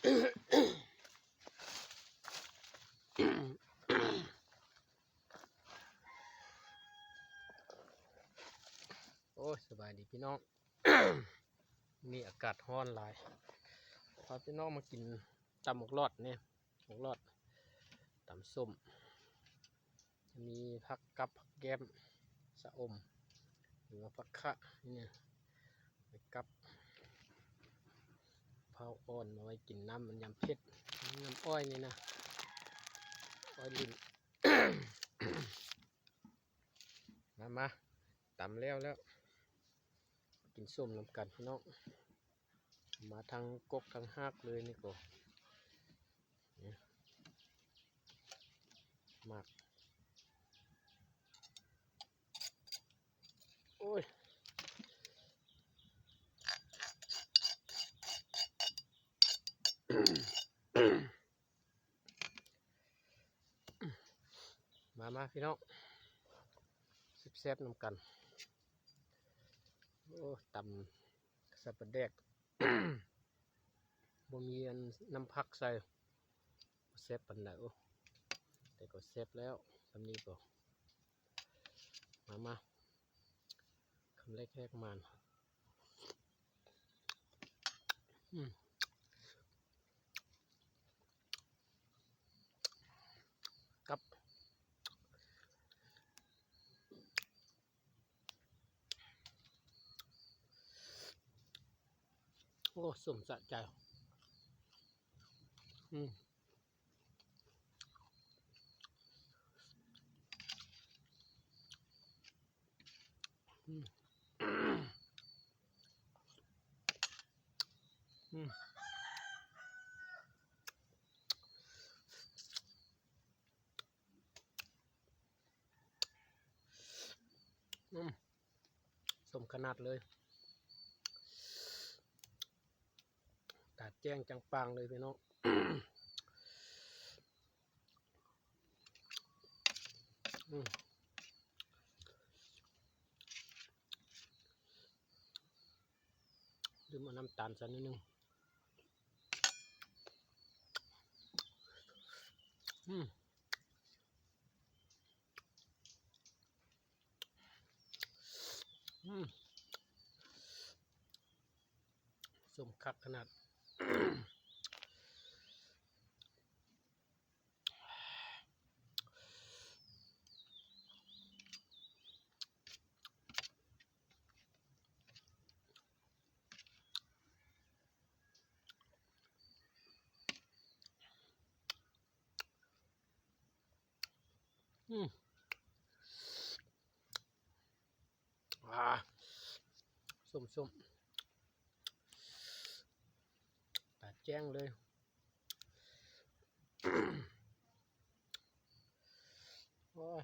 โอ้ยสบายดีพี่น้อง มีอากาศร้อนหลายพาพี่น้องมากินตำหมกรอดเนี่ยหมกรอดตำส้มมีผักกับผักแก้มสะอมหรือว่าผักคะเนี่ยกับเผาอ่อนมาไว้กินน้ำมันยำเผ็ดน้ำอ้อยนี่นะอ้อยลิ้น มาตำแล้วกินส้มน้ำกันพี่น้องมาทางกกทางหักเลยนี่ก็มากโอ้ยมาพี่น้องแซ่บๆน้ำกันโอ้ตำสับปะแดก บ่มีอันน้ำผักใส่แซ่บปันไหนโอ้แต่ก็แซ่บแล้วตำนี้ก็มาคำแรกมันกับโอ้สมสะใจอืมอืมอืมสมขนาดเลยตาแจ้งจังปางเลยพี่น้องดื่มน้ำตาลสักนิดนึงสมคักขนาดส้มตาแจ้งเลยโอ้ย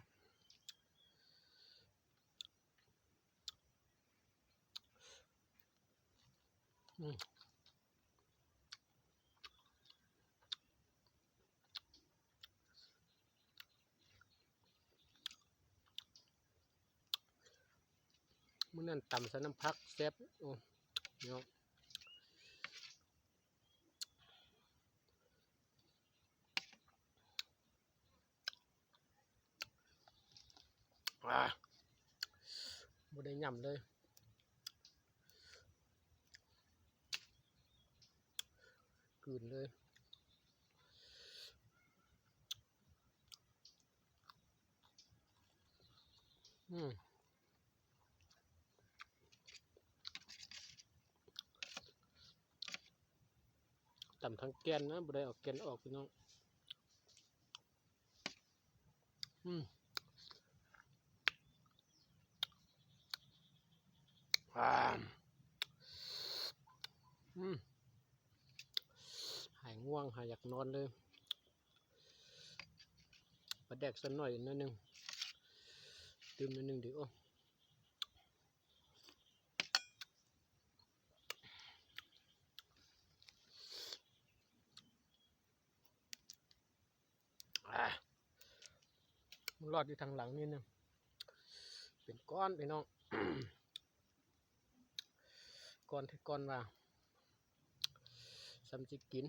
มื้อนั้นตำใส่น้ำผักแซ่บโอ้เนาะบ่ได้ย่ำเลยกลืนเลยตำทั้งแกนนะบ่ได้เอาแกนออกพี่น้องหายง่วงหายอยากนอนเลยปลาแดกสักหน่อยนิดนึงดื่มนิดนึงดิโอ้มันรอดอยู่ทางหลังนี่นึงเป็นก้อนพี่น้อง ก้อนที่ก้อนว่าซ้ำจิกิน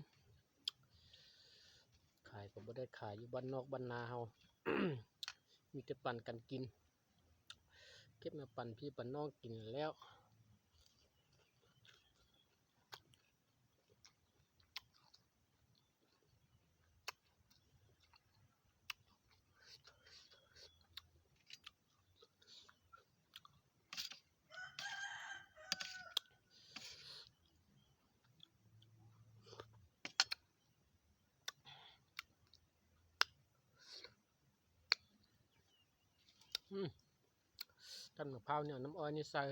ขายก็บ่ได้ขายอยู่บ้านนอกบ้านนาเฮา มีแต่ปั่นกันกินเก็บมาปั่นพี่ปั่นน้องกินแล้วต้นมะพร้าวเนี่ยน้ำอ้อยนี่ใส่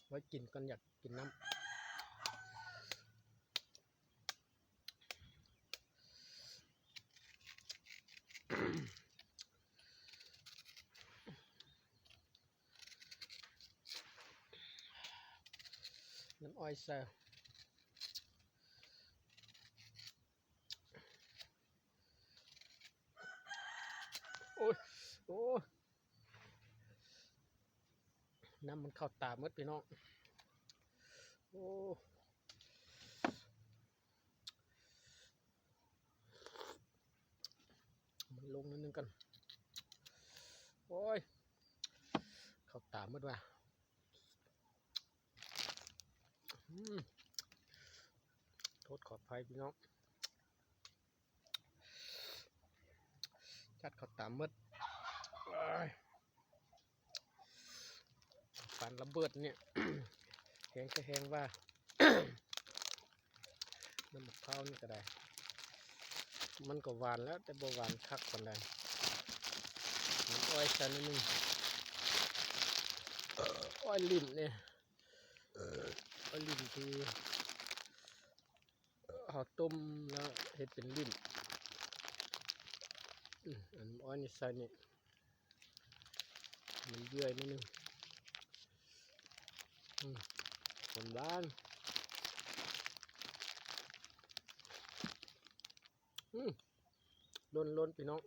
ไว้กินกันอยากกินน้ำ น้ำอ้อยใส่โอ้ยโอ้ยน้ำมันเข้าตาหมดพี่น้องโอ้มันลงนิดนึงกันโอ้ยเข้าตาหมดว่ะโทษขออภัยพี่น้องจัดเข้าตาหมดปานระเบิดเนี่ย แห้งก็แห้งว่า น้ำมะพร้าวนี่ก็ได้มันก็หวานแล้วแต่บ่หวานคักปานใดน้ำอ้อยใส่นิดนึงอ้อยลิ้นเนี่ยอ้อยลิ้นคือเอาต้มแล้วเห็ดเป็นลิ้นอันน้ำอ้อยนี่ใส่นี่มันเยื่อยนิดนึงหวานบ้านล้นพี่น้อง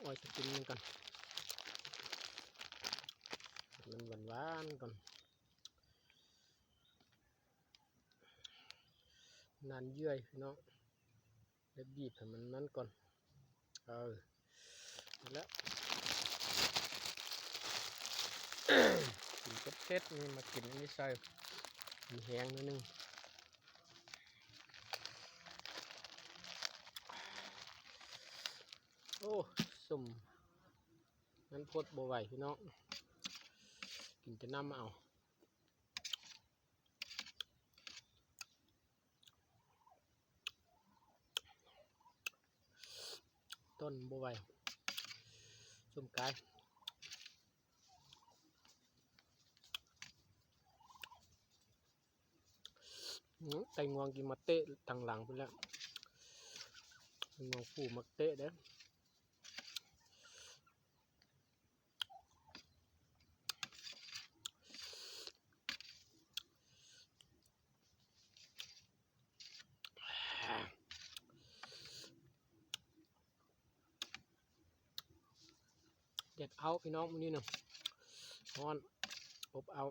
อ้อยจะกินมันกันมันหวานก่อนนานเยื่อยพี่น้องแล้วบีบให้มันนั้นก่อนแล้วกินเผ็ดๆนี่มากินอันนี้ใส่มีแห้งนิดนึงโอ้สุ่มนั้นพดบ่ไหวพี่น้องกินจะน้ำเอาต้นบ่ไหวสุ่มกายไก่งวงกินมาเตะทางหลังไปแล้วงวงฟูมาเตะเด้อเด็ดเอาพี่น้องนี่หนึ่งฮ้อนอบเอา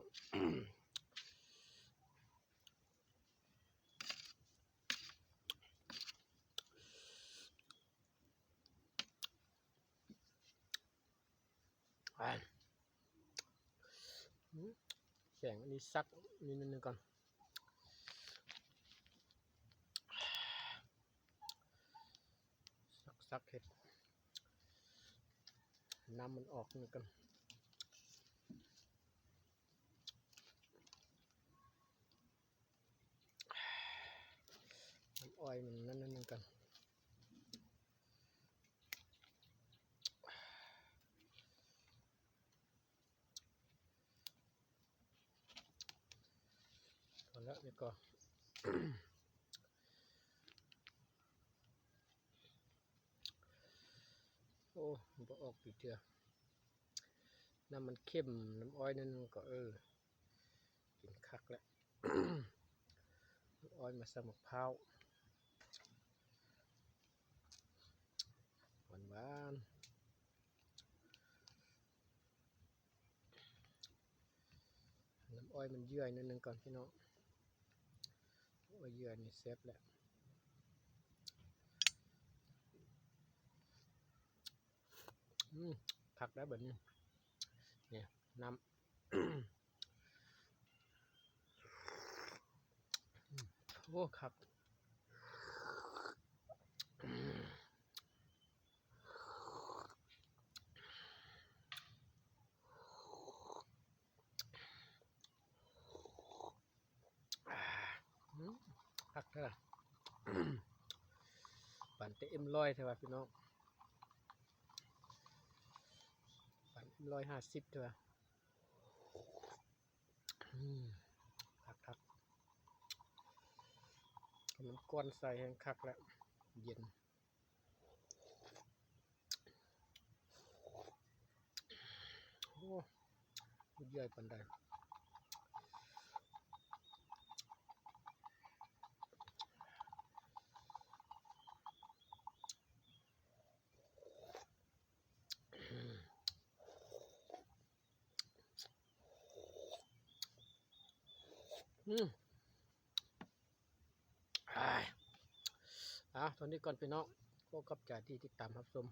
แข็งอันนี้ซักนิดนึงก่อนซักเห็ดน้ำมันออกนึงกันน้ำอ้อยมันนั่นนึงกันพอแล้วนี่ก็ โอ้มันออกปีเดียวน้ำมันเข้มน้ำอ้อยนั่นก็กินคักแล้ว น้ำอ้อยมาใส่มะพร้าวหวาน อ้อยมันเยื่อยนิดนึงก่อนพี่น้องอ้อยเยื่อนี่เซฟแหละผักได้แบบนี้เนี่ยน้ำ โอ้ครับผักเท่าไหร่ปั่นเต็มร้อยเท่าไหร่พี่น้องปั่นเต็ม150เท่าไหร่ผักมันก้อนใส่แห้งคักแล้วเย็นโอ้เยื่อยปันใดตอนนี้ก่อนพี่น้องก็ขอบใจที่ติดตามรับชม